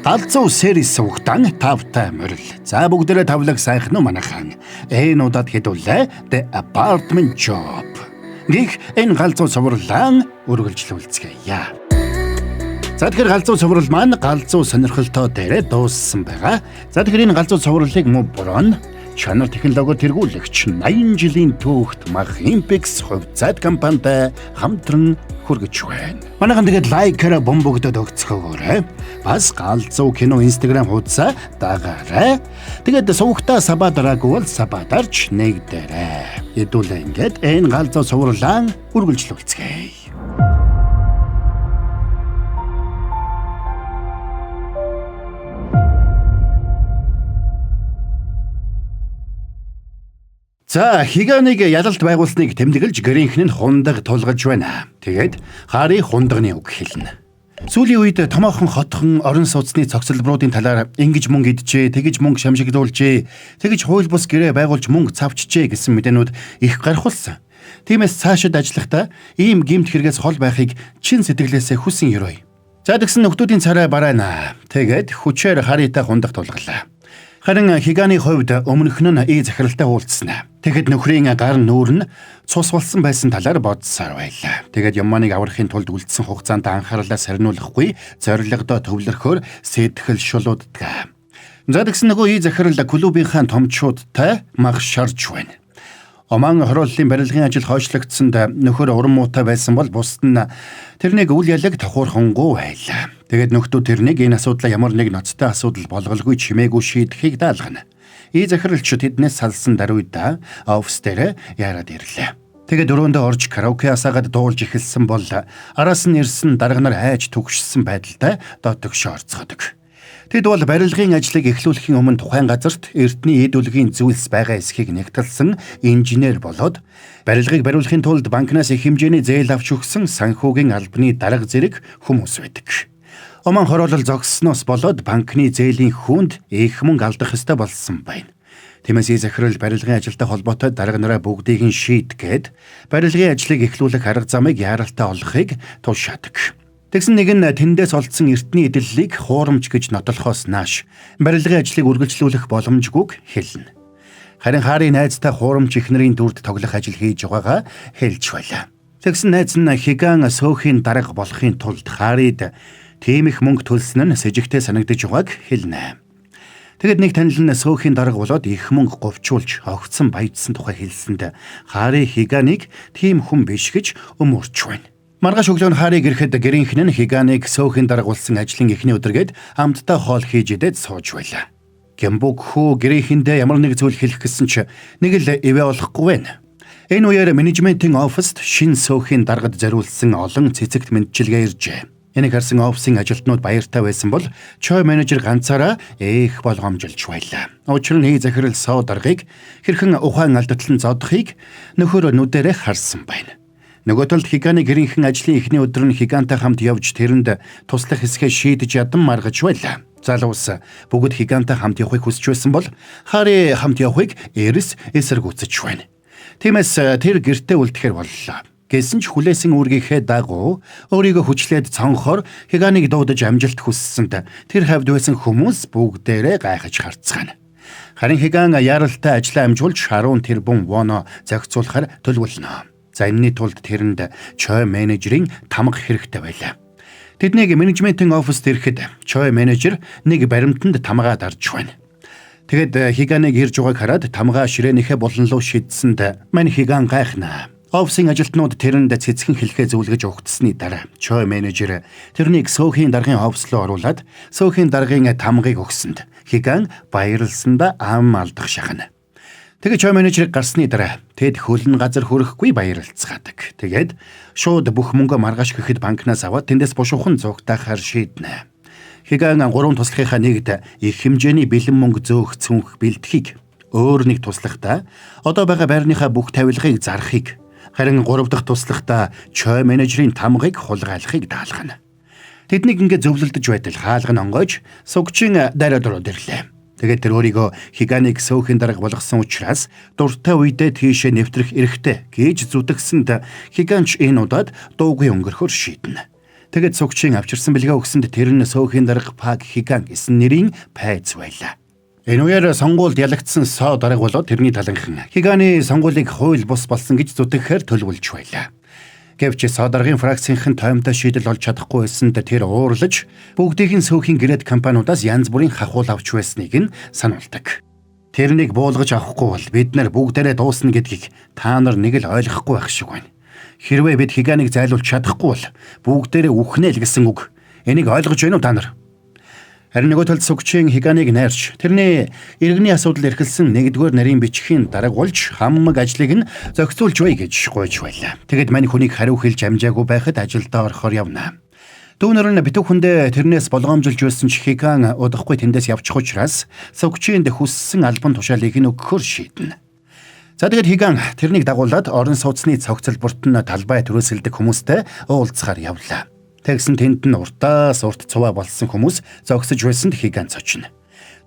Галзуу сервис сувгтан тавтай морил. За бүгдээрээ тавлаг сайхан уу манайхан. Энэ удаад хэдүүлээ The Apartment Job. Гэх энэ галзуу суврлаан үргэлжлүүлцгээе. За тэгэхээр галзуу суврал маань галзуу сонирхолтой дээрээ дууссан байгаа. За тэгэхээр энэ галзуу сувралыг муу борон чанар технологиор тэргүүлэгч 80 жилийн түүхт мах Impex хувьцаат компанитай хамтран хүргэж байна. Манайхан тэгээд лайкаараа бомбогдод өгцгөөгөөрэй. Бас галзуу кино Instagram хуудасаа дагаарай. Тэгээд сувгтаа сабаа дараагүй бол сабаадарч нэгдээрэй. Хэдүүлээ ингээд энэ галзуу сувралаан үргэлжлүүлцгээе. За хиганыг ялалт байгуулсныг тэмдэглэж гэрийнхэн нь хундаг тулгаж байна. Тэгээд хаарын хундагны үг хэлнэ. Сүүлийн үед томоохон хотхон орон сууцны цогцлбруудын талаар ингэж мөнгө идчихээ, тэгэж мөнгө шамшигдуулжээ, тэгэж хууль бус гэрээ байгуулж мөнгө цавчжээ гэсэн мэдээнүүд их гарахулсан. Тиймээс цаашид ажиллахдаа ийм гэмт хэрэгээс хол байхыг чин сэтгэлээсээ хүсэн ерөөе. За тэгсэн нөхдүүдийн царай барайна. Тэгээд хүчээр харьяатай хундах тулгалаа. Харин хиганы хувьд өмнөх нь захиралтай уулзсан. Тэгэхэд нөхрийн гар нүүр нь цус болсон байсан талаар бодсоор байлаа. Тэгээд юмныг аврахын тулд үлдсэн хугацаанд анхаарлаа сарниулахгүй зорилгодоо төвлөрөхөөр сэтгэл шулууддаг. За тэгсэн нөгөө захирал клубийнхаа томчуудтай мах шарж байна. Оман хорооллын барилгын ажил хойшлогдсонд нөхөр уран муутай байсан бол бусд нь тэрнийг үл ялэг тохуурхонгуй байлаа. Тэгээд нөхдөө тэрнийг энэ асуудлаа ямар нэг ноцтой асуудал болголгүй чимээгүй шийдэхийг даалгана. Захиралч тэднээс салсан даруйда офис дээр яарад ирлээ. Тэгээд өрөөндөө орж караоке асаагаад дуулж эхэлсэн бол араас нь ирсэн дарга нар хайж түгшсэн байдалтай дотогш орцгодог. Тэд бол барилгын ажлыг эхлүүлэхийн өмнө тухайн газарт эртний эд үлгийн зүйлс байгаа эсхийг нэгтэлсэн инженер болоод барилгыг бариулахын тулд банкнаас их хэмжээний зээл авч өгсөн санхүүгийн албаны дарга зэрэг хүмүүс байдаг. Оман хороолол зогссноос болоод банкны зээлийн хүнд их мөнгө алдах ёстой болсон байна. Тиймээс захирал барилгын ажилтай холбоотой дарга нараа бүгдийг нь шийдгээд барилгын ажлыг эхлүүлэх арга замыг яаралтай олохыг тушаадаг. Тэгсэн нэг нь тэндээс олдсон эртний эдлэлийг хуурамч гэж нотлохоос нааш барилгын ажлыг үргэлжлүүлэх боломжгүйг хэлнэ. Харин хаарын найзтай хуурамч эхнэрийн дүрд тоглох ажил хийж байгаагаа хэлж байлаа. Тэгсэн найз нь хиган сөөхийн дарга болохын тулд хаарид тийм их мөнгө төлсөн нь сэжигтэй санагдаж байгааг хэлнэ. Тэгэд нэг танил нь сөөхийн дарга болоод их мөнгө говьчуулж огцсон баяжсан тухай хэлсэнд хаарын хиганыг тийм хүн биш гэж өмөрч байна. Маргааш өглөө нь харыг ирэхэд гэрийнхэн нь хиганыг сөөхийн дарга болсон ажлын эхний өдргээд амттай хоол хийж идээд сууж байлаа. Гэмбүг хөө гэрийнхэндээ ямар нэг зүйл хэлэх гэсэн чи нэг л ивэ болохгүй байна. Энэ үеэр менежментийн оффист шин сөөхийн даргад зориулсан олон цэцэгт мэдчилгээ иржээ. Энийг харсан офисын ажилтнууд баяртай байсан бол чой менежер ганцаараа их болгоомжилж байлаа. Учир нь захирал соо даргыг хэрхэн ухаан алдатлан зодохыг нөхөр нүдэрээ харсан байна. Нөгөө талд хиганы гэрийнхэн ажлын эхний өдөр нь хигантай хамт явж тэрэнд туслах хэсгээ шийдэж ядан маргаж байлаа. Залуус бүгд хигантай хамт явахыг хүсч байсан бол хари хамт явахыг эрс эсэргүүцэж байна. Тиймээс тэр гэртээ үлдэхэр боллоо. Гэсэн ч хүлээсэн үүргийнхээ дагуу өөрийгөө хүчлээд цонхоор хиганыг дуудаж амжилт хүссэнд тэр хавьд байсан хүмүүс бүгдээрээ гайхаж харцгаана. Харин хиган яаралтай ажлаа амжуулж 10 тэрбум воно зохицуулахар төлөвлөнө. За энэний тулд тэрэнд чой менежерийн тамга хэрэгтэй байлаа. Тэднийг менежментийн оффист ирэхэд чой менежер нэг баримтанд тамгаа дарж байна. Тэгэд хиганыг ирж байгааг хараад тамгаа ширээнийхээ болон руу шидсэнд мань хиган гайхнаа. Офисын ажилтнууд тэрэнд цэцгэн хэлхээ зөвлөж өгдсөний дараа чой менежер тэрнийг сөөхийн даргын офис руу оруулаад сөөхийн даргын тамгыг өгсөнд хиган баярлсандаа ам алдах шахна. Тэгээ чой менежер гарсны дараа тэд хөлн газар хүрэхгүй баярлцгаадаг. Тэгээд шууд бүх мөнгө маргааш гэхэд банкнаас аваад тэндээс бушуухан зугтаахаар шийднэ. Хиган 3 туслахынхаа нэгд их хэмжээний бэлэн мөнгө зөөх цүнх бэлтгэхийг өөр нэг туслахтаа одоо байгаа байрныхаа бүх тавилгыг зарахыг харин 3 дахь туслахтаа чой менежерийн тамгыг хулгайлахыг даалгана. Тэднийг ингээд зөвлөлдөж байтал хаалга онгойж сугчин дараа дөрөд ирлээ. Тэгээд тэр өөрийгөө хиганыг сөөхийн дарга болгосон учраас дуртай үедээ тийшээ нэвтрэх эрхтэй гэж зүтгэсэнд хиганч энэ удаад дуугүй өнгөрөхөр шийднэ. Тэгээд сөгчийн авчирсан бэлгээ өгсөнд тэр нь сөөхийн дарга Пак Хиган гэсэн нэрийн пайз байлаа. Энэ үеэр сонгуульд ялагдсан Со дарга болоод тэрний таланхан Хиганы сонгуулийг хууль бус болсон гэж зүтгэхээр төлөвлөж байлаа. Гэвч Со даргын фракцийнхэн тоомтой шийдэл олж чадахгүй байсанд тэр уурлаж бүгдийг нь сөөхийн гэрээд компаниудаас янз бүрийн хахуул авч байсныг нь сануулдаг. Тэрнийг буулгаж авахгүй бол бид нар бүгдээрээ дуусна гэдгийг та нар нэг л ойлгохгүй байх шиг байна. Хэрвээ бид Хиганыг зайлуулж чадахгүй бол бүгдээрээ үхнэ л гэсэн үг. Энийг ойлгож байна уу та нар? Харин нөгөө талд сөгчийн Хиганыг найрч тэрний иргэний асуудал эрхэлсэн нэгдүгээр нарийн бичгийн дарга болж хамаг ажлыг нь зохицуулж бай гэж гуйж байлаа. Тэгэд мань хүнийг хариу хэлж амжаагүй байхад ажилдаа орохоор явна. Дүүнер нь битүүхэндээ тэрнээс болгоомжуулж байсан ч Хиган удахгүй тэндээс явчих учраас сөгчинд хүссэн албан тушаалыг нь өгөхөөр шийднэ. За тэгээд Хиган тэрнийг дагуулад орон сууцны цогцлборт нь талбай төрөөсөлдөг хүмүүстэй уулзахаар явлаа. Тэгсэн тэнд нь уртаас урт цуваа болсон хүмүүс зогсож байсанд Хиган цочно.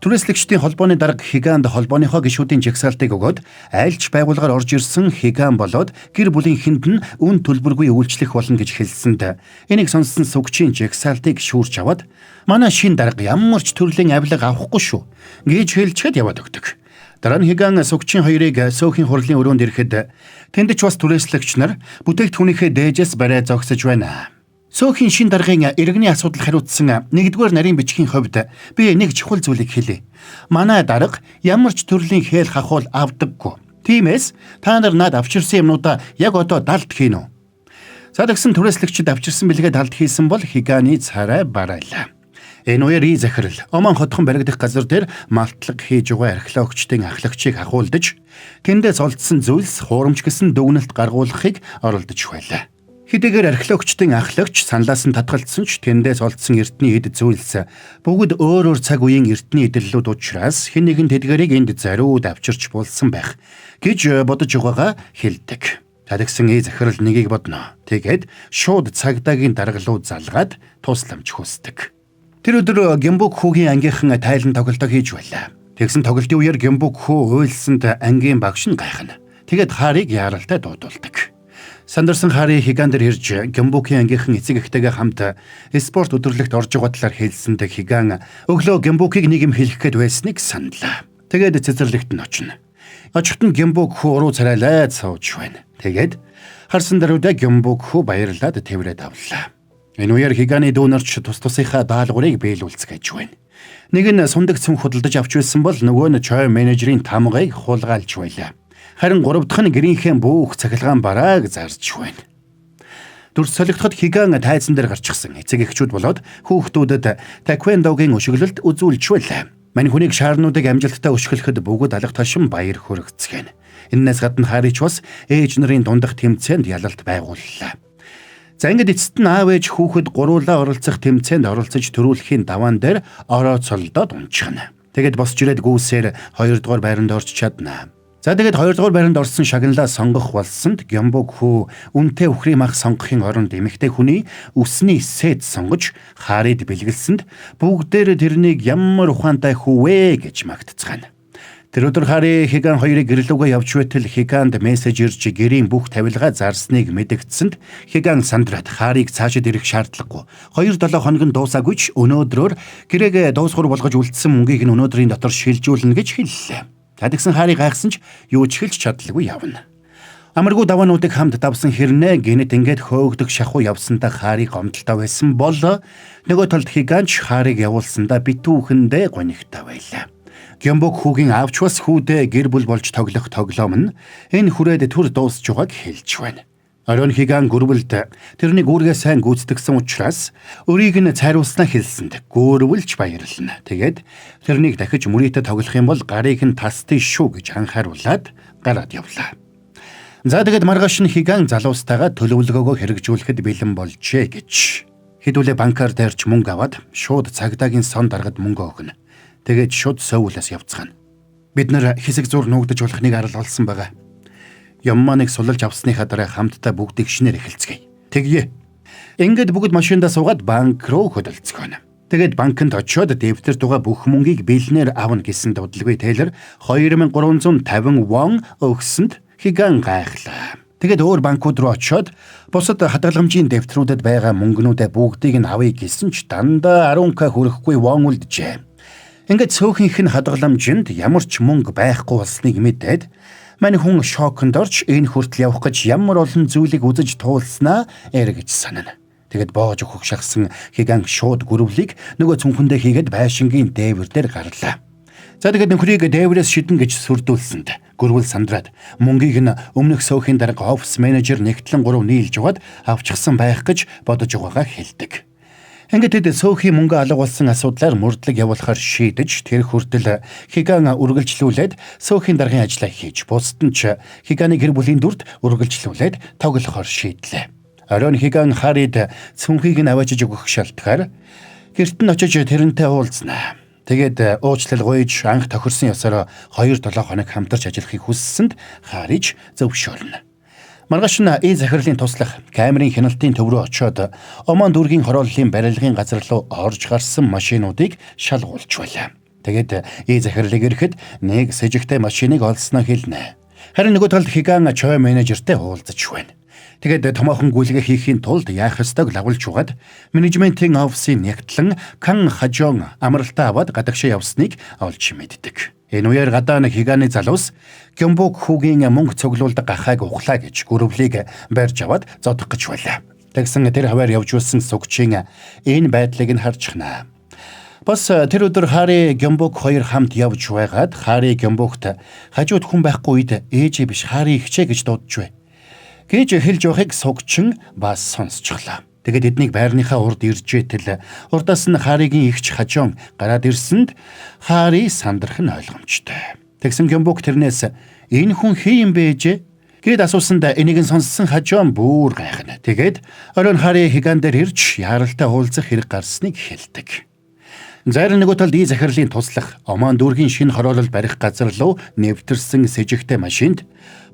Түрээслэгчдийн холбооны дарга Хиганд холбооныхоо гишүүдийн жагсаалтыг өгөөд айлч байгууллагаар орж ирсэн Хиган болоод гэр бүлийнхэнд нь үн төлбөргүй үйлчлэх болно гэж хэлсэнд энийг сонссон сөгчийн жагсаалтыг шүүрч аваад манай шин дарга ямар ч төрлийн авилга авахгүй шүү гэж хэлчихэд яваад өгдөг. Дараа нь Хиган сөгчийн хоёрыг сөөхийн хурлын өрөөнд ирэхэд тэнд ч бас түрээслэгч нар бүтээгдэхүүнийхээ дээжээс барай зогсож байна. Сөөхийн шин даргын иргэний асуудал хариуцсан нэгдүгээр нарийн бичгийн хувьд би нэг чухал зүйлийг хэлье. Манай дарга ямар ч төрлийн хэл хахуул авдаггүй. Тиймээс та нар над авчирсан юмнуудаа яг одоо далд хийнэ. За тэгсэн түрээслэгчид авчирсан бэлгээ далд хийсэн бол Хиганы царай барайлаа. Энэ үеэр захирал Оман хотхон баригдах газар дээр малтлаг хийж байгаа археологчдын ахлагчийг хахуулдаж тэндээс олдсон зүйлс хуурамч гэсэн дүгнэлт гаргуулахыг оролдож байлаа. Хэдийгээр археологчдын ахлагч саналаас нь татгалцсан ч тэндээс олдсон эртний эд зүйлс бүгд өөр өөр цаг үеийн эртний эдлэлүүд учраас хэн нэгэн тэдгэрийг энд зариуд авчирч болсон байх гэж бодож байгаагаа хэлдэг. Тэгсэн захирал нэгийг бодно. Тэгээд шууд цагдаагийн даргалууд залгаад тусламж хүсдэг. Тэр өдөр Гэмбүк хүүгийн ангийнхан тайлан тоглолтоо хийж байлаа. Тэгсэн тоглолтын үеэр Гэмбүк хүү уйлсанд ангийн багш нь гайхна. Тэгээд Харийг яаралтай дуудулдаг. Сандарсан Хари Хиган дээр ирж Гэмбүкийн ангийнхан эцэг эхтэйгээ хамт спорт өдөрлөгт орж байгаа талаар хэлсэнд Хиган өглөө Гэмбүкийг нэг юм хэлэх гээд байсныг саналаа. Тэгээд цэцэрлэгт нь очино. Очихт нь Гэмбүк хүү руу царайлаад сууж байна. Тэгээд харсан даруйдаа Гэмбүк хүү баярлаад тэврээд авлаа. Энэ үеэр Хиганы дүүнерч тус тусынхаа даалгаврыг биелүүлцгээж байна. Нэг нь сундаг цүнх худалдаж авч байсан бол нөгөө нь чой менежерийн тамгыг хулгайлж байлаа. Харин гурав дахь нь гэрийнхээ бүх цахилгаан барааг зарж байна. Дүрс солигдоход Хиган тайзан дээр гарчихсан эцэг эхчүүд болоод хүүхдүүдэд таквендогийн өшөглөлт үзүүлж байлаа. Мань хүнийг шаарнуудыг амжилттай өшгөлөхөд бүгд алга ташин баяр хүргэцгэн. Эннээс гадна Харич бас ээж нарын дундах тэмцээнд ялалт байгууллаа. За ингээд эцэст нь аав ээж хүүхэд гуруулаа оролцох тэмцээнд оролцож төрүүлэхийн даваан дээр орооцолдоод унчихна. Тэгэд босч ирээд гүйсээр 2 дугаар байранд орж чадна. За тэгээд 2 дугаар байранд орсон шагналаа сонгох болсонд Гэмбүк хүү үнтэй өхрийн мах сонгохын оронд эмэгтэй хүний үсний сэд сонгож Харид бэлгэлсэнд бүгдээр тэрнийг ямар ухаантай хүү вэ гэж магтцгаана. Тэр өдөр Хари Хиган хоёрыг гэрлүүгээ явж байтал Хиганд мессеж ирж гэрийн бүх тавилгаа зарсныг мэдэгдсэнд Хиган сандраад Харийг цаашид ирэх шаардлагагүй. 2-7 хоног нь дуусаагүй ч өнөөдрөөр гэрээгээ дуусгуур болгож үлдсэн мөнгийг нь өнөөдрийн дотор шилжүүлнэ гэж хэллээ. Тэгсэн Хари гайхсан ч юу ч хэлж чадлагүй явна. Амаргүй даваануудыг хамт давсан хэрнээ гинэт ингээд хөөгдөг шахуу явсандаа Хари гомдолтой байсан бол нөгөө талд Хиганч Харийг явуулсандаа битүүхэндээ гонигтай байлаа. Гэмбүк хүүгийн аавч бас хүүдээ гэр бүл болж тоглох тоглоом нь энэ хүрээд түр дуусж байгааг хэлж байна. Оройн Хиган гүрвэлд тэрнийг үүргээ сайн гүйцэтгэсэн учраас өрийг нь цайруулснаа хэлсэнд гүрвэлж баярлна. Тэгээд тэрнийг дахиж мөрийтэй тоглох юм бол гарыг нь тасдээ шүү гэж анхааруулад гараад явлаа. За тэгээд маргааш нь Хиган залуустайгаа төлөвлөгөөгөө хэрэгжүүлэхэд бэлэн болжээ гэж. Хэдүүлээ банкар дээрч мөнгө аваад шууд цагдаагийн сон даргад мөнгө өгнө. Тэгээд шууд сөүлээс явцгаана. Бид нар хэсэг зур нуугдаж болохныг арал олсон байгаа. Ямманыг сулалж авсныхаа дараа хамтдаа бүгдийг шинээр эхэлцгээе. Тэгье. Ингээд бүгд машиндаа суугаад банк руу хөдөлцгөөнө. Тэгээд банкнд очиод дэвтэр тугаа бүх мөнгийг бэлнээр авна гэсэн дуудлагыг Тейлор 2350 вон өгсөнд Хиган гайхлаа. Тэгээд өөр банкуд руу очиод бусад хадгаламжийн дэвтрүүдэд байгаа мөнгнүүдээ бүгдийг нь авъя гэсэн ч дандаа 10к хүрэхгүй вон үлджээ. Ингээд цөөхийнх нь хадгаламжинд ямар ч мөнгө байхгүй болсныг мэдээд мань хүн шоконд орж энэ хүртэл явах гэж ямар олон зүйлийг үзэж туулснаа эргэж санана. Тэгэд боож өгөх шахсан хиган шууд гүрвлийг нөгөө цүнхэндээ хийгээд байшингийн дээвэр дээр гарлаа. За тэгээд нөхрийг дээврээс шидэн гэж сүрдүүлсэнд гүрвэл сандраад мөнгийг нь өмнөх сөөхийн дарга офис менежер нэгтлэн 3 нийлж угаад авчихсан байх гэж бодож байгаагаа хэлдэг. Ингээд тэд сөөхийн мөнгө алга болсон асуудлаар мөрдлөг явуулахар шийдэж тэр хүртэл хиган үргэлжлүүлээд сөөхийн даргын ажлаа хийж бусд нь ч хиганы гэр бүлийн дүрд үргэлжлүүлээд тоглохоор шийдлээ. Оройн хиган харид цүнхийг нь аваачиж өгөх шалтгаар гэрт нь очиж тэрнтэй уулзнаа. Тэгээд уучлал гуйж анх тохирсон ёсоор 2-7 хоног хамтарч ажиллахыг хүссэнд хариж зөвшөөрнө. Маргааш нь захирлын туслах камерын хяналтын төв рүү очиод Омон дүүргийн хорооллын барилгын газар руу орж гарсан машинуудыг шалгуулж байлаа. Тэгээд захирлыг ирэхэд нэг сэжигтэй машиныг олсноо хэлнэ. Харин нөгөө талд хиган чой менежертэй уулзаж байна. Тэгээд томоохон гүйлгээ хийхийн тулд яах ёстойг лагуулж угаад менежментийн офисын нэгтлэн Кан Хажон амралтаа аваад гадагшаа явсныг олж мэддэг. Энэ үеэр гадаа нэг хиганы залуус Гёмбок хүүгийн мөнгө цуглуулдаг гахааг ухлаа гэж гүрвлийг барьж аваад зодох гэж байлаа. Тэгсэн тэр хаваар явж байсан сүгчийн энэ байдлыг нь харж хнаа. Бас тэр өдөр Хари Гёмбок хоёр хамт явж байгаад Хари Гёмбокт хажууд хүн байхгүй үед ээжээ биш Хари ихчээ гэж дуудаж бай. Гэж хэлж явахыг сугчин бас сонсчихлаа. Тэгээд эднийг байрныхаа урд иржээтэл урдаас нь Харигийн ихч Хажон гараад ирсэнд Хари сандрах нь ойлгомжтой. Тэгсэн Гёмбок тэрнээс энэ хүн хий юм бэ ээжээ? Гэд асуусанд энийг нь сонссон Хажон бүр гайхна. Тэгээд оройн Хари хиган дээр ирж яаралтай уулзах хэрэг гарсныг хэлдэг. Зарим нэг талд захирлын туслах Омон дүүргийн шинэ хороолол барих газар руу нэвтэрсэн сэжигтэй машинд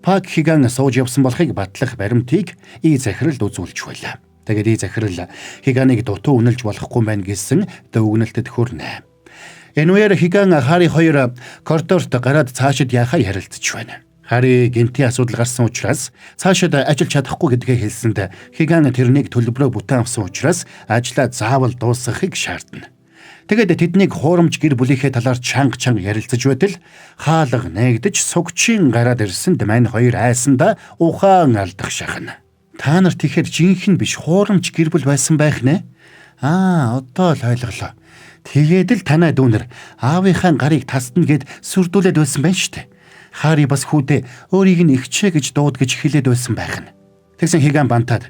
Пак хиган сууж явсан болохыг батлах баримтыг захиралд үзүүлж байлаа. Тэгээд захирал хиганыг дутуу үнэлж болохгүй байна гэсэн дүгнэлтэд хүрнэ. Энэ үеэр хиган Хари хоёр коридорт гараад цаашид яахаа ярилцж байна. Хари гинтийн асуудал гарсан учраас цаашид ажиллаж чадахгүй гэдгээ хэлсэнд хиган тэрнийг төлбөрөө бүтээн авсан учраас ажлаа заавал дуусгахыг шаардна. Тэгээд тэднийг хуурамч гэр бүлийнхээ талаар чанга ярилцаж байтал хаалга нээгдэж сугчийн гараад ирсэнд мань хоёр айсандаа ухаан алдах шахна. Та нарт ихээр жинхэнэ биш хуурамч гэр бүл байсан байх нэ? Одоо л ойлголоо. Тэгээд л танай дүүнэр аавынхаа гарыг тасна гэд сүрдүүлээд байсан байх штэ. Хари бас хүүдээ өөрийг нь ихчээ гэж дууд гэж хэлээд байсан байх нь. Тэгсэн хиган бантаад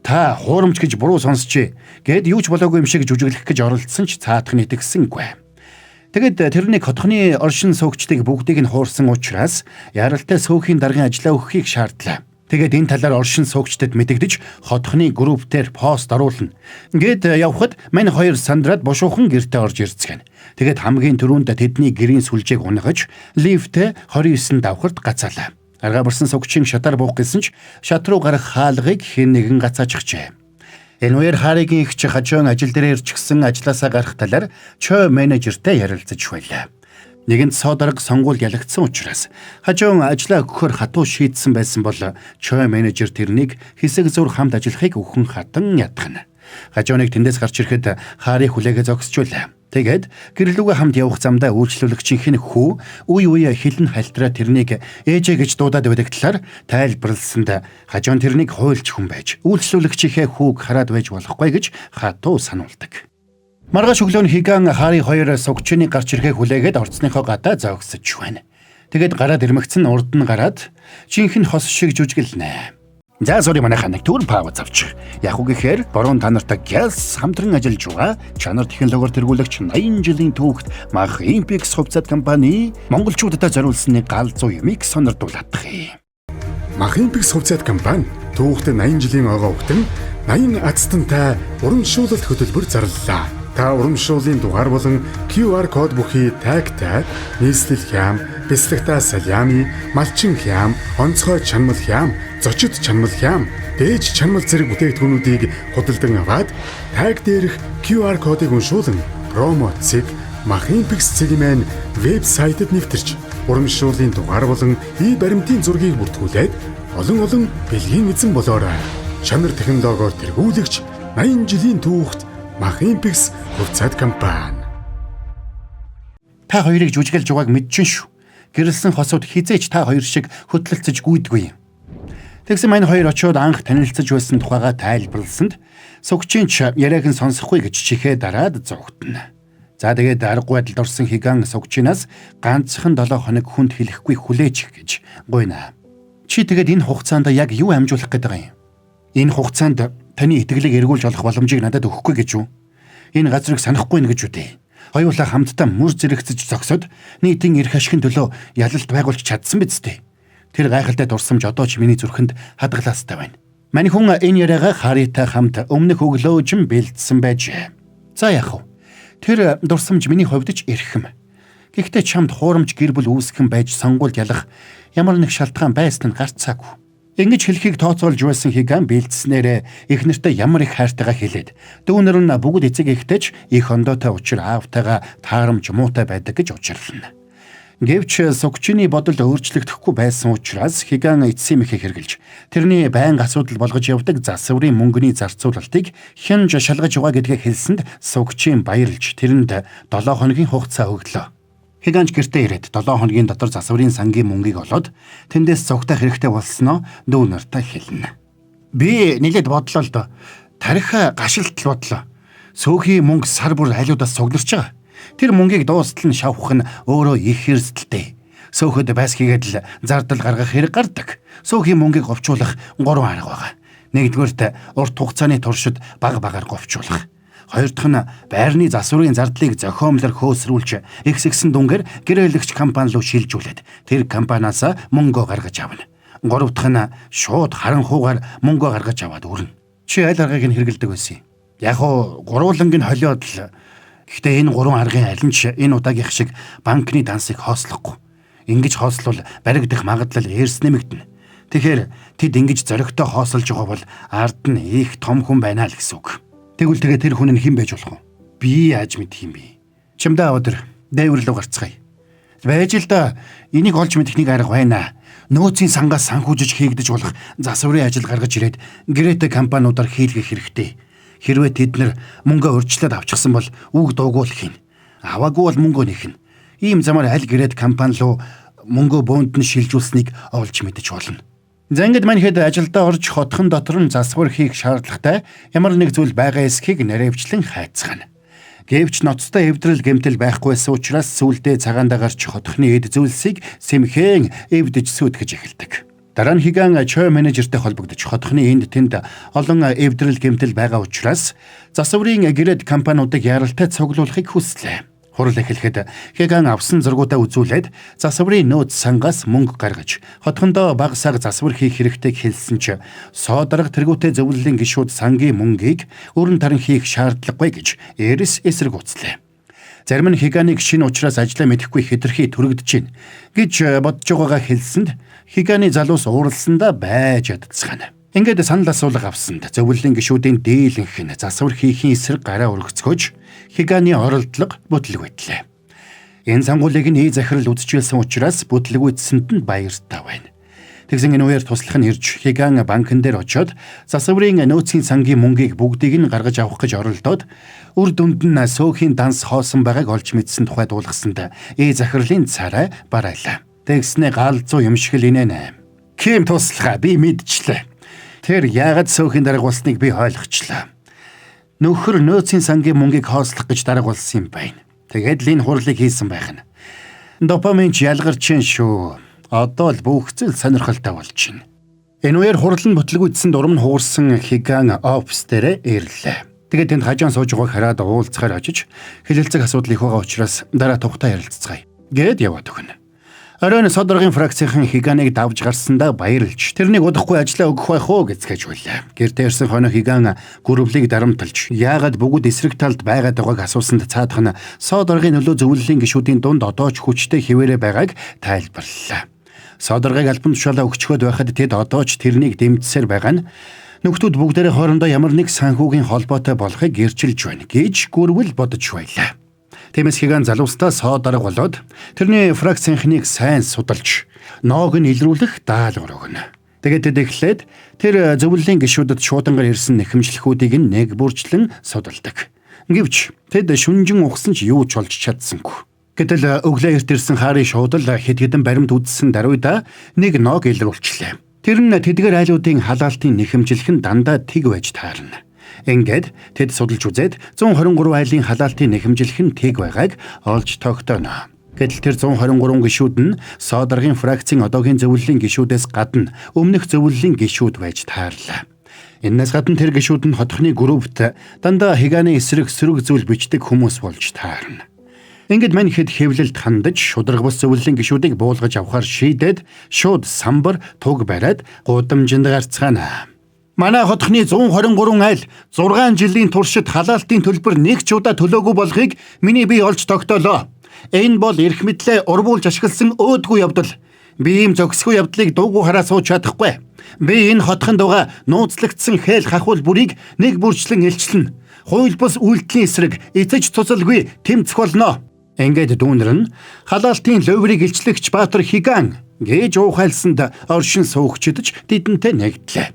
та хуурамч гэж буруу сонсчээ гэд юу ч болоогүй юм шиг жүжиглэх гэж оролдсон ч цаатах нэтгсэнгүй. Тэгэд тэрний хотхны оршин суугчдыг бүгдийг нь хуурсан учраас яралтай сөөхийн даргын ажлаа өгөхийг шаардлаа. Тэгээд энэ талаар оршин суугчдад мэдэгдэж хотхны группээр пост оруулна. Гэд явхад мань хоёр сандраад бушуухан гэртээ орж ирцгэн. Тэгээд хамгийн түрүүнд тэдний гэрийн сүлжээг унгаж лифтээ 29 давхарт гацаалаа. Арга барсан согчийн шатаар буух гэсэн ч шат руу гарах хаалгыг хэн нэгэн гацаачихжээ. Энэ үеэр Харигийн ихч Хажон ажил дээр ирчихсэн ажлаасаа гарах талаар чой менежертэй ярилцаж байлаа. Нэгэнт соодарга сонгуул ялагдсан учраас Хажон ажлаа өгөхөөр хатуу шийдсэн байсан бол чой менежер тэрнийг хэсэг зур хамт ажиллахыг өхөн хатан ядахна. Хажоныг тэндээс гарч ирэхэд Хари хүлээгээ зогсчихвлаа. Тэгээд гэрлүүгээ хамт явах замдаа үйлчлүүлэгчийнх нь хүү үе хилэн хальтраа тэрнийг ээжээ гэж дуудаад байдаг талаар тайлбарласанд Хажон тэрнийг хуйлч хүн байж үйлчлүүлэгчийнхээ хүүг хараад байж болохгүй гэж хатуу сануулдаг. Маргааш өглөө хиган Хари хоёр сугчны гарч ирэхээ хүлээгээд орцныхоо гадаа зогсож байна. Тэгээд гараад ирмэгцэн урд нь гараад жинхэнэ хос шиг жүжиглэнэ. За сори манайхаа нэг түр пауз авчих. Яг уу гэхээр борон та нартай гялс хамтран ажиллаж байгаа чанар технологиор тэргүүлэгч 80 жилийн түүхт Мах Импекс хувьцаат компани монголчуудад зориулсан нэг галзуу юмыг сонирдуулах юм. Мах Импекс хувьцаат компани түүхт 80 жилийн ойгоо өгтөн 80 ацтантай урамшуулалт хөтөлбөр зарлалаа. Та урамшууллын дугаар болон QR код бүхий тагтай нийслэл хям, бэлтгэгта салями, малчин хям, онцгой чанмал хям, зочид чанмал хям, дээж чанмал зэрэг бүтээгдэхүүнүүдийг худалдан аваад таг дээрх QR кодыг уншуулан промо цэг Мах Импекс цэгийн веб сайтад нэвтэрч урамшууллын дугаар болон баримтын зургийг бүртгүүлээд олон бэлгийн эзэн болоорой. Чанар технологиор тэргүүлэгч 80 жилийн түүхт Махимпикс хувьцаат компани. Та хоёрыг жүжиглэж байгааг мэдчихэн шүү. Гэрэлсэн хосууд хизээч та хоёр шиг хөтлөлцөж гүйдгүй юм. Тэгсэн мань хоёр очиод анх танилцж байсан тухайга тайлбарласанд Сүгчийн ч яриаг нь сонсохгүй гэж чихээ дараад зогтно. За тэгээд аргагүй байдалд орсон Хиган Сүгчинаас ганцхан 7 хоног хүнд хэлэхгүй хүлээж гэж гуйна. Чи тэгээд энэ хугацаанд яг юу амжуулах гээд байгаа юм? Энэ хугацаанд таны итгэлийг эргүүлж олох боломжийг надад өгөхгүй гэж үү? Энэ газрыг санахгүй нэ гэж үтэй. Хоёулаа хамтдаа мөр зэрэгцэж зогсоод нийтийн эрх ашигын төлөө ялалт байгуулж чадсан биз дээ. Тэр гайхалтай дурсамж одоо ч миний зүрхэнд хадгалаастай байна. Мань хүн энэ яриагаа Харитай хамт өмнөх өглөөжин бэлдсэн байжээ. За яах вэ? Тэр дурсамж миний хувьд ч эрхэм. Гэхдээ чамд хуурамч гэр бүл үүсгэн байж сонгуульд ялах ямар нэг шалтгаан байсан нь гарцаагүй. Ингэж хэлхийг тооцоолж байсан Хиган бэлдснээрээ их нартаа ямар их хайртайгаа хэлээд дүүнэр нь бүгд эцэг ихтэйч их ондоотой учир аавтайгаа таарамж муутай байдаг гэж учирлана. Гэвч Сүгчиний бодол өөрчлөгдөхгүй байсан учраас Хиган эцсийн мэхийг хэрглэж тэрний байнга асуудал болгож явдаг засварын мөнгөний зарцуулалтыг хянж шалгаж байгаа гэдгээ хэлсэнд Сүгчин баярлж тэрэнд 7 хоногийн хугацаа өглөө. Хиганч гэртээ ирээд 7 хоногийн дотор засварын сангийн мөнгийг олоод тэндээс цогтох хэрэгтэй болсноо дүүнэртээ хэлнэ. Би нэлээд бодлоо л доо. Тарих гашилт л бодлоо. Сөөхий мөнгө сар бүр айлуудаас цугларч байгаа. Тэр мөнгийг дуустал нь шавхах нь өөрөө их хэрсдэлтэй. Сөөхөд байсгийгээд л зардал гаргах хэрэг гардаг. Сөөхий мөнгийг говчуулах 3 арга байгаа. Нэгдүгээрт урт хугацааны туршид баг багаар говчуулах. Хоёр дахь нь байрны засварын зардлыг зохиомлоор хөөсрүүлж ихсгсэн дүнгээр гэрээлэгч компани руу шилжүүлээд тэр компаниас мөнгө гаргаж авна. Гурав дахь нь шууд харанхуугаар мөнгө гаргаж аваад өрнө. Чи аль аргыг нь хэрэгэлдэг байсан юм? Яг уу гурвууланг нь холиод л. Гэхдээ энэ 3 аргын аль нь ч энэ удаагийнх шиг банкны дансыг хоослохгүй. Ингэж хоослол баригдах магадлал эрс нэмэгдэнэ. Тэгэхээр тэд ингэж зоригтой хоосолж байгаа бол ард нь их том хүн байна л гэсэн үг. Тэгвэл тэгээ тэр хүн нь хэн байж болох вэ? Би яаж мэдэх юм бэ? Чамдаа өдөр дайвар руу гарцгаая. Байж л да энийг олж мэдэх нэг арга байна. Нөөцийн сангаас санхүүжиж хийгдэж болох засварын ажил гаргаж ирээд гэрээтэй компаниудаар хийлгэх хэрэгтэй. Хэрвээ тэд нар мөнгө өрчлөөд авчихсан бол үг дуугуулах юм. Аваагүй бол мөнгө нэхнэ. Ийм замаар аль гэрээд компани руу мөнгө бөөнд нь шилжүүлсэнийг олж мэдэж болно. За ингээд манайхэд ажилдаа орж хотхон дотор нь засвар хийх шаардлагатай ямар нэг зүйл байгаа эсхийг наривчлан хайцгаана. Гэвч ноцтой эвдрэл гэмтэл байхгүйсэн учраас сүүлдээ цагаандаа гарч хотхны эд зүйлсийг сэмхэн эвдэж сүйтгэж эхэлдэг. Дараа нь Хиган Чой менежертэй холбогдож хотхны энд тэнд олон эвдрэл гэмтэл байгаа учраас засварын гэрээд компаниудыг яралтай цуглуулахыг хүслээ. Хурал эхлэхэд Хиган авсан зургуудаа үзүүлээд засварын нөөц сангаас мөнгө гаргаж хотхондоо баг сар засвар хийх хэрэгтэйг хэлсэн ч соодрог тэргүүтээ зөвлөлийн гишүүд сангийн мөнгийг өрн таран хийх шаардлагагүй гэж эрс эсрэг уцлаа. Зарим нь Хиганыг шинэ учраас ажлаа мэдэхгүй хэтэрхий түрэгдэж байна гэж бодож байгаагаа хэлсэнд Хиганы залуус ууралсандаа байж ядцгаана. Ингээд санал асуулга авсанд зөвлөлийн гишүүдийн дийлэнх нь засвар хийхийн эсрэг гараа өргөцгөөж Хиганы оролдлого бүтлгүйтлээ. Энэ сангуулыг нь захирал үзчихсэн учраас бүтлгүйтсэнд нь баяртай байна. Тэгсэн энэ үеэр туслах нь ирж Хиган банкн дээр очиод засварын нөөцийн сангийн мөнгийг бүгдийг нь гаргаж авах гэж оролдоод үр дүнд нь сөөхийн данс хоосон байгааг олж мэдсэн тухай дуулгасанд захирлын царай барайлаа. Тэгснэ галзуу юм шиг л инээнэ. Ким туслахаа би мэдчихлээ. Тэр яагаад сөөхийн дарга болсныг би ойлгочлаа. Нөхөр нөөцийн сангийн мөнгийг хоослох гэж дарга болсон юм байна. Тэгээд л энэ хурлыг хийсэн байх нь. Допамин ч ялгарч шүү. Одоо л бүх зүйл сонирхолтой болж байна. Энэ үеэр хурал нь бүтлгүйдсэн дурам нь хуурсан Хиган офис дээр ирлээ. Тэгээд тэнд хажуун сууж байгааг хараад уулзахаар очиж хэлэлцэх асуудал их байгаа учраас дараа тухтай ярилццгаая гэд яваад өгнө. Оройн содоргийн фракцийн Хиганыг давж гарсандаа баярлж тэрнийг удахгүй ажиллаа өгөх байх уу гэцгээж байлаа. Гэртээ ирсэн хоног Хиган гүрвлийг дарамтлж яагаад бүгд эсрэг талд байгаад байгааг асуусанд цаадах нь содоргийн нөлөө зөвлөлийн гишүүдийн дунд одоо ч хүчтэй хിവэрэ байгааг тайлбарлалаа. Содоргийг альбан тушаалаа өгчхөд байхад тэд одоо ч тэрнийг дэмжсээр байгаа нь нөхдүүд бүгдээрээ хоорондоо ямар нэг санхүүгийн холбоотой болохыг гэрчилж байна гэж гүрвэл бодож байлаа. Тиймээс Хиган залуустаа содорог болоод тэрний фракцийнхнийг сайн судалж ноог нь илрүүлэх даалгавар өгнө. Тэгээд тэд эхлээд тэр зөвлөлийн гишүүдэд шуудангаар ирсэн нэхэмжлэхүүдийг нэг бүрчлэн судалдаг. Гэвч тэд шүнжин ухсан ч юу ч олж чадсангүй. Гэтэл өглөө эрт ирсэн хаарын шуудал хэд хэдэн баримт үзсэн даруйда нэг ноог илрүүлчлээ. Тэр нь тэдгээр айлуудын халаалтын нэхэмжлэх нь дандаа тэг байж таарна. Ингээд тэд судалж үзээд 123 айлын халаалтын нэхэмжлэх нь тэг байгааг олж тогтооно. Гэтэл тэр 123 гишүүд нь Содоргийн фракцийн одоогийн зөвлөлийн гишүүдээс гадна өмнөх зөвлөлийн гишүүд байж таарлаа. Энээс гадна тэр гишүүд нь хотхны группт дандаа Хиганы эсрэг сөрөг зүйл бичдэг хүмүүс болж таарна. Ингээд мань хэд хэвлэлд хандаж шударга бус зөвлөлийн гишүүдийг буулгаж авахар шийдээд шууд самбар туг бариад гудамжинд гарцгаана. Манай хотхны 123 айл 6 жилийн туршид халаалтын төлбөр нэг ч удаа төлөөгүй болохыг миний бие олж тогтоолоо. Энэ бол эрх мэдлээ урвуулж ашигласан өөдгүй явдал. Би ийм зөксгүй явдлыг дуугүй хараа сууж чадахгүй. Би энэ хотхонд байгаа нууцлагдсан хээл хахуул бүрийг нэг бүрчлэн илчлэн. Хууль бус үйлдэлийн эсрэг эцэж цуцалгүй тэмцэх болно. Ингээд дүүнэр нь халаалтын ловрыг илчлэгч Баатар Хиган гэж уухайлсанд оршин суугчдж тэдэнтэй нэгдлээ.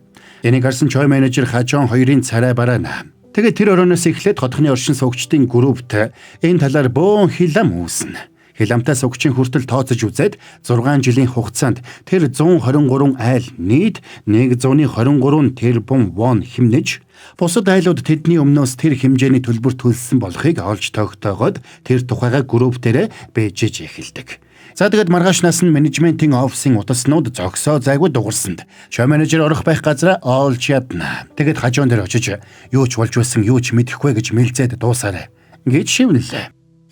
Энийг харсан чой менежер Хажон хоёрын царай бараана. Тэгээд тэр орооноос эхлээд хотхны оршин суугчдын группт энэ талаар бөөн хилам үүснэ. Хиламтай суугчийн хүртэл тооцож үзээд 6 жилийн хугацаанд тэр 123 айл нийт 123 тэрбум вон хэмнэж бусад айлууд тэдний өмнөөс тэр хэмжээний төлбөр төлсөн болохыг олж тогтоогоод тэр тухайга групп дээр бэжж эхэлдэг. За тэгээд маргаашнаас нь менежментийн офисын утаснууд зогсоо зайгүй дуурсанд шоу менежер орох байх газараа олж ядна. Тэгээд хажуун дээр очиж юу ч болж байсан юу ч мэдэхгүй гэж мэлзээд дуусаарай гэж шивнэлээ.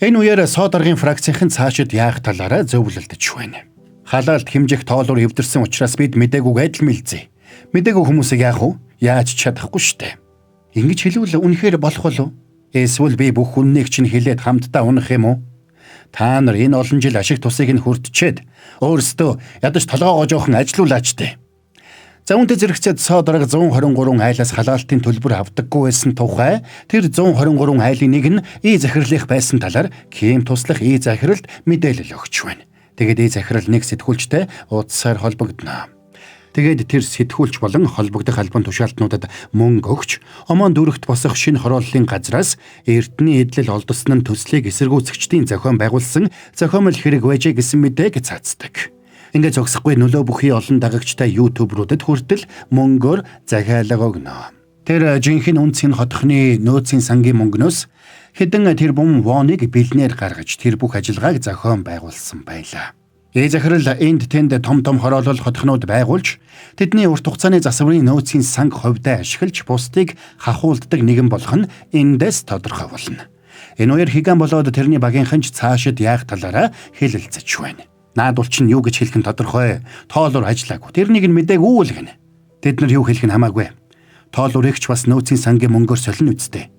Энэ үеэр Содоргийн фракцийн цаашид яах талаараа зөвлөлдөж байна. Халаалт хэмжих тоолоор эвдэрсэн учраас бид мдэггүйг адил мэлзээ. Мдэггүй хүмүүсийг яах вэ? Яаж чадахгүй штэ. Ингэж хэлвэл үнэхээр болох болов? Эсвэл би бүх үннийг чинь хэлээд хамтдаа унах юм уу? Та нар энэ олон жил ашиг тусыг нь хүртчихэд өөрсдөө ядаж толгоогоо жоохон ажилуулаач тээ. За үүнтэй зэрэгцээд Содорог 123 айлаас халаалтын төлбөр авдаггүй байсан тухай тэр 123 айлын нэг нь захирлах байсан талаар Ким туслах захиралд мэдээлэл өгч байна. Тэгээд захирал нэг сэтгүүлчтэй уудсаар холбогдно. Тэгээд тэр сэтгүүлч болон холбогдох албан тушаалтнуудад мөнгө өгч Омон дүүрэгт босох шинэ хорооллын газраас Эрдэнэ эдлэл олдсон нь төслийг эсэргүүцэгчдийн зохион байгуулсан зохиомл хэрэг байжээ гэсэн мэдээг цаацдаг. Ингээд зогсохгүй нөлөө бүхий олон дагагчтай YouTube-руудад хүртэл мөнгөөр захиалга өгнө. Тэр жинхэнэ үнцгийн хотхны нөөцийн сангийн мөнгнөөс хэдэн тэрбум воныг бэлнээр гаргаж тэр бүх ажиллагааг зохион байгуулсан байлаа. Захирал энд тэнд том хороолол хотхнууд байгуулж тэдний урт хугацааны засварын нөөцийн санг хувьдаа ашиглаж бусдыг хахуулддаг нэгэн болох нь эндээс тодорхой болно. Энэ үеэр Хиган болоод тэрний багийнханч цаашид яах талаараа хэлэлцэж байна. Наадвал чинь юу гэж хэлэх нь тодорхой. Тоолоор ажиллаагүй. Тэрнийг нь мэдээгүй л гэнэ. Тэд нар юу хэлэх нь хамаагүй. Тоолуурэгч бас нөөцийн сангийн мөнгөөр солино үсттэй.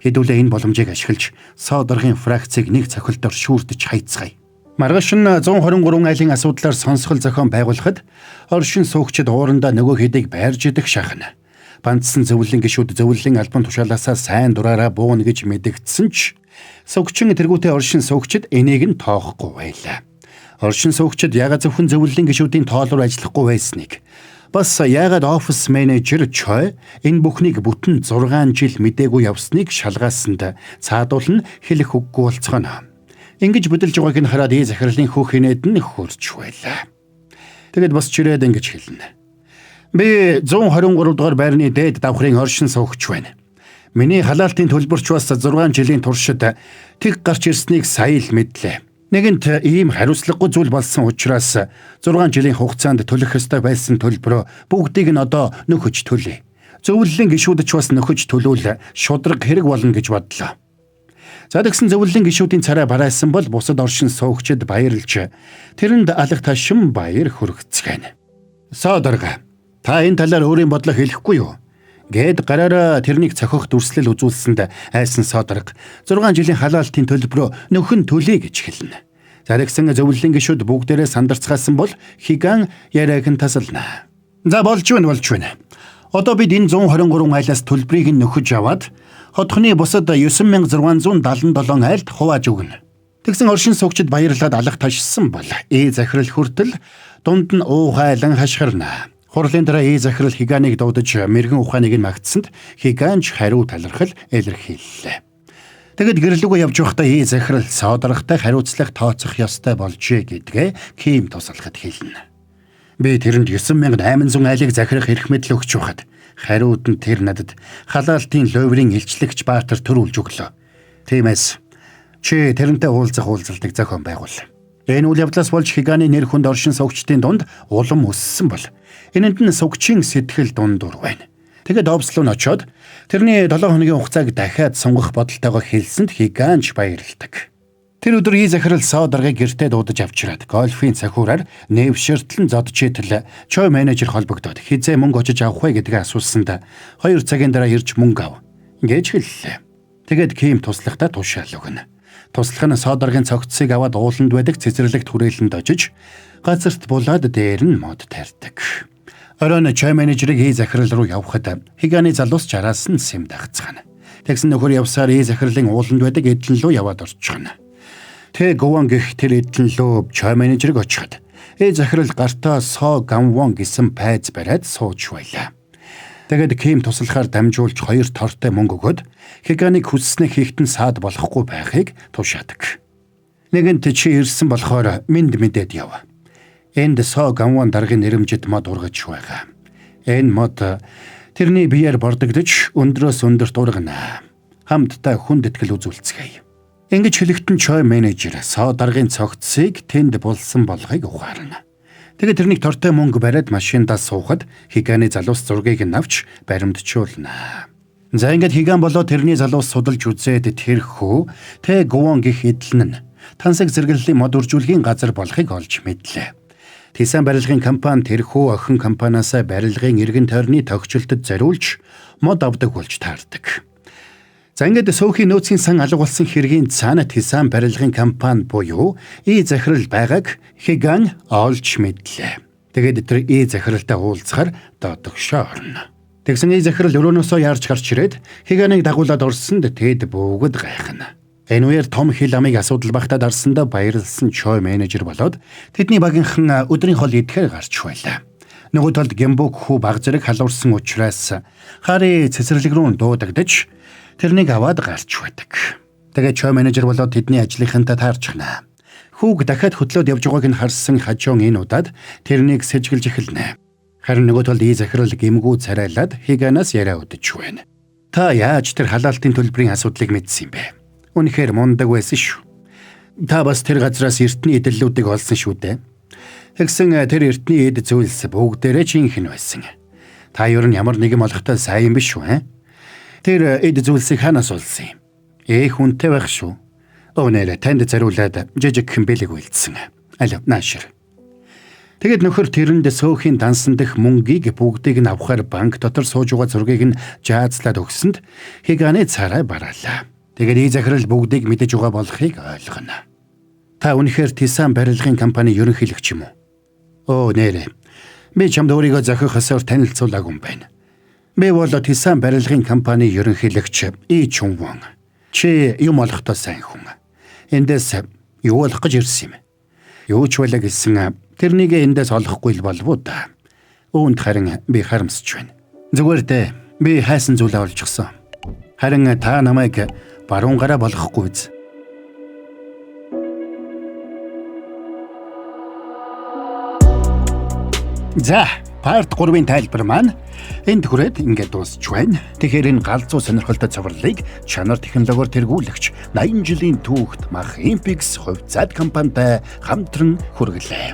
Хэдүүлээ энэ боломжийг ашиглаж Содоргийн фракцийг нэг цохилтоор шүүрдэж хайцгаая. Маргааш нь 123 айлын асуудлаар сонсгол зохион байгуулахад оршин суугчид уурандаа нөгөө хэдийг байрж идэх шахна. Бандсан зөвлөлийн гишүүд зөвлөлийн албан тушаалаасаа сайн дураараа бууна гэж мэдэгдсэн ч суугчин тэргүүтээ оршин суугчид энийг нь тоохгүй байлаа. Оршин суугчид яагаад зөвхөн зөвлөлийн гишүүдийн тоолоор ажиллахгүй байсныг бас яагаад офис менежер Чой энэ бүхнийг бүтэн 6 жил мэдээгүй явсныг шалгаасанд цаадуул нь хэлэх үггүй болцгоно. Ингэж бүдэлж байгааг нь хараад захирлын хүүхнээд нь хурж байлаа. Тэгэд бас чирээд ингэж хэлнэ. Би 123 дугаар байрны дээд давхрын оршин суугч байна. Миний халаалтын төлбөрч бас 6 жилийн туршид тэг гарч ирснийг сая л мэдлээ. Нэгэнт ийм хариуцлагагүй зүйл болсон учраас 6 жилийн хугацаанд төлөх ёстой байсан төлбөрөө бүгдийг нь одоо нөхөж төлье. Зөвлөлийн гишүүдч бас нөхөж төлөвл шудраг хэрэг болно гэж бодлоо. За тэгсэн зөвлөлийн гишүүдийн царай барайсан бол бусад оршин суугчид баярлж тэрэнд алах ташин баяр хүргэцгэн. Содорга та энэ талаар өөрийн бодлоо хэлэхгүй юу? Гэд гараараа тэрнийг цохих дүрслэл үзүүлсэнд айсан Содорга 6 жилийн халаалтын төлбөрөө нөхөн төлье гэж хэлнэ. За тэгсэн зөвлөлийн гишүүд бүгдээрээ сандарцгаасан бол Хиган яриаг нь тасална. За болж байна. Одоо бид энэ 123 айлаас төлбөрийг нь нөхөж аваад хотхны бусад 9677 айлд хувааж өгнө. Тэгсэн оршин суугчид баярлаад алах ташсан бол захирал хүртэл дунд нь уухайлан хашгирна. Хурлын дараа захирал Хиганыг дуудаж мэрэгэн ухааныг нь магтсанд Хиганч хариу талархал илэрхийллээ. Тэгэд гэрлүүгөө явж байхдаа захирал соодрохтой хариуцлах тооцох ёстой болжээ гэдгээ Ким тусалахад хэлнэ. Би тэрэнд 9800 айлыг захирах эрх мэдэл өгч байхад хариуд нь тэр надад халаалтын ловрын илчлэгч баатар төрүүлж өглөө. Тиймээс чи тэрнтэй уулзах уулзалтыг зохион байгуул. Энэ үйл явдлаас болж Хиганы нэр хүнд оршин суугчдын дунд улам өссөн бол энэнд нь сувгчийн сэтгэл дундуур байна. Тэгээд Добс руу очиод тэрний 7 хоногийн хугацааг дахиад сунгах бодолтойгоо хэлсэнд Хиганч баярлдаг. Тэр өдөр захирал соодрыг гэртээ дуудаж авчираад гольфийн цахиураар нэвширтлэн зодж итэл Чой менежер холбогдоод хизээ мөнгө очиж авах вэ гэдгээ асуусанд 2 цагийн дараа ирж мөнгө ав гэж хэллээ. Тэгээд Ким туслахтаа тушаал өгнө. Туслах нь соодрын цогцсыг аваад ууланд байдаг цэцэрлэгт хүрээлэнд очиж газарт булаад дээр нь мод тарьдаг. Оройн Чой менежерийг захирал руу явхад Хиганы залуус чараас нь сэм дагцгаана. Тэгсэн нөхөр явсаар захирлын ууланд байдаг эдлэн рүү яваад орчихно. Тэг Гвон гэх тэр эдлэн рүү Чой менежерийг очиход захирал гартаа Соо Ганвон гэсэн пайз бариад сууж байлаа. Тэгээд Ким туслахаар дамжуулж 2 тортой мөнгө өгөөд Хиганыг хүсснээ хийхтэн саад болохгүй байхыг тушаадаг. Нэгэнт чи ирсэн болохоор минь мэдээд яв. Энд Соо Ганвон даргын нэрэмжид мод ургаж байгаа. Энэ мод тэрний биеэр бордогдож өндрөөс өндөрт ургана. Хамтдаа хүнд итгэл үзүүлцгээе. Ингэж хэлэхдээ Чой менежер Соо даргын цогцсыг тэнд булсан болгохыг ухаарна. Тэгээд тэрнийг тортой мөнгө бариад машиндаа суухад Хиганы залуус зургийг нь авч баримтжуулна. За ингээд Хиган болоо тэрний залуус судалж үзээд тэрхүү Тэ Гвон гих эдлэн нь тансаг зэрэглэлийн мод үржүүлгийн газар болохыг олж мэдлээ. Тисан барилгын компани тэрхүү охин компаниасаа барилгын эргэн тойрны тогтчлолтод зориулж мод авдаг болж таардаг. За ингээд сөөхийн нөөцийн сан алга болсон хэргийн цаана Тисан барилгын компани буюу захирал байгааг Хиган олж мэдлээ. Тэгээд тэр захиралтай уулзахаар доодогшоо орно. Тэгсэн захирал өрөөнөөсөө яарч гарч ирээд Хиганыг дагуулад орсонд тэд бүүгэд гайхна. Энэ үеэр том хил амыг асуудал багтаа дарсандаа баярлсан Чой менежер болоод тэдний багийнхан өдрийн хол идэхээр гарч байлаа. Нөгөө талд Гэмбүк хүү баг зэрэг халуурсан учраас хари цэцэрлэг рүү дуудагдаж тэрнийг аваад гарч байдаг. Тэгээд Чой менежер болоод тэдний ажлынхантаа таарчихна. Хүүг дахиад хөтлөөд явж байгааг нь харсан хажуун энэ удаад тэрнийг сэжгэлж эхэлнэ. Харин нөгөө талд захирал гэмгүү царайлаад Хиганаас яриа өдөж байна. Та яаж тэр халаалтын төлбөрийн асуудлыг мэдсэн юм бэ? Үнэхээр мундаг байсан шүү. Та бас тэр газраас эртний эдлүүдийг олсон шүү дээ. Тэгсэн тэр эртний эд зүйлс бүгдээрээ жинхэнэ байсан. Та ер нь ямар нэгэн олохтой сайн юм биш үү? Тэр эд зүйлсийг ханаас олсон юм? Хүнтэй байх шүү. Өнөөрэ танд зариулаад жижиг хэмбэлэг үйлдсэн. Алив наашир. Тэгэд нөхөр тэрэнд сөөхийн дансан дэх мөнгийг бүгдийг нь авахар банк дотор сууж байгаа зургийг нь жаазлаад өгсөнд Хиганы царай бараалаа. Тэгээд захирал бүгдийг мэдэж байгаа болохыг ойлгоно. Та үнэхээр Тисан барилгын компани ерөнхийлөгч юм уу? Нэрэ. Би чамд өөрийгөө зохих ёсоор танилцуулаагүй юм байна. Би бол Тисан барилгын компани ерөнхийлөгч Чунвон. Чи юм олохдоо сайн хүн. Эндээс юу олох гэж ирсэн юм? Юу ч байлаа гэсэн тэрнийг эндээс олохгүй л болов уу да. Үүнд харин би харамсаж байна. Зүгээр дээ. Би хайсан зүйлээ олчихсон. Харин та намайг баруун гараа болгохгүй биз? За, парт 3-ын тайлбар маань энд хүрээд ингээд дуусч байна. Тэгэхээр энэ галзуу сонирхолтой цувралыг чанар технологиор тэргүүлэгч 80 жилийн түүхт Mach Impix хувьцаат компанитай хамтран хүргэлээ.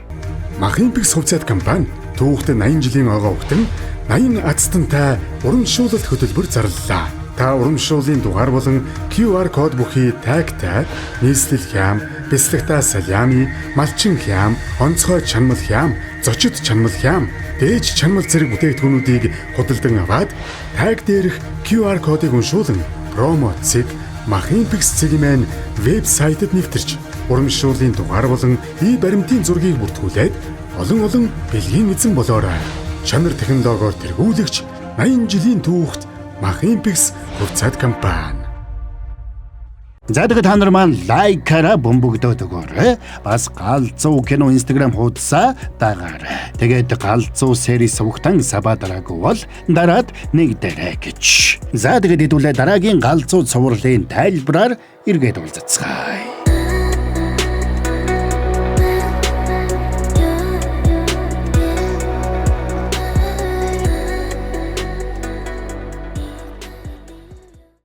Mach Impix хувьцаат компани түүхт 80 жилийн огоо өгтөн 80 азтантай урамшуулалт хөтөлбөр зарлалаа. Та урамшууллын дугаар болон QR код бүхий тагтай нийслэл хям, бэлтгэгта салями, малчин хям, онцгой чанмал хям, зочид чанмал хям, дээж чанмал зэрэг бүтээгдэхүүнүүдийг худалдан аваад таг дээрх QR кодыг уншуулан промо цэг Mach Impix цэгийн вебсайтад нэвтэрч урамшууллын дугаар болон баримтын зургийг бүртгүүлээд олон бэлгийн эзэн болоорой. Чанар технологиор тэргүүлэгч 80 жилийн түүхт Mach Impix хувьцаат компани. За тэгээд та нар маань лайкаараа бөмбөгдөөд өгөөрэй. Бас галзуу кино Instagram хуудасаа дагаарай. Тэгээд галзуу сери сувгтан саба дараагүй бол дараад нэг дээрэ гэж. За тэгээд хэдүүлээ дараагийн галзуу цувралын тайлбараар эргээд уулзцгаая.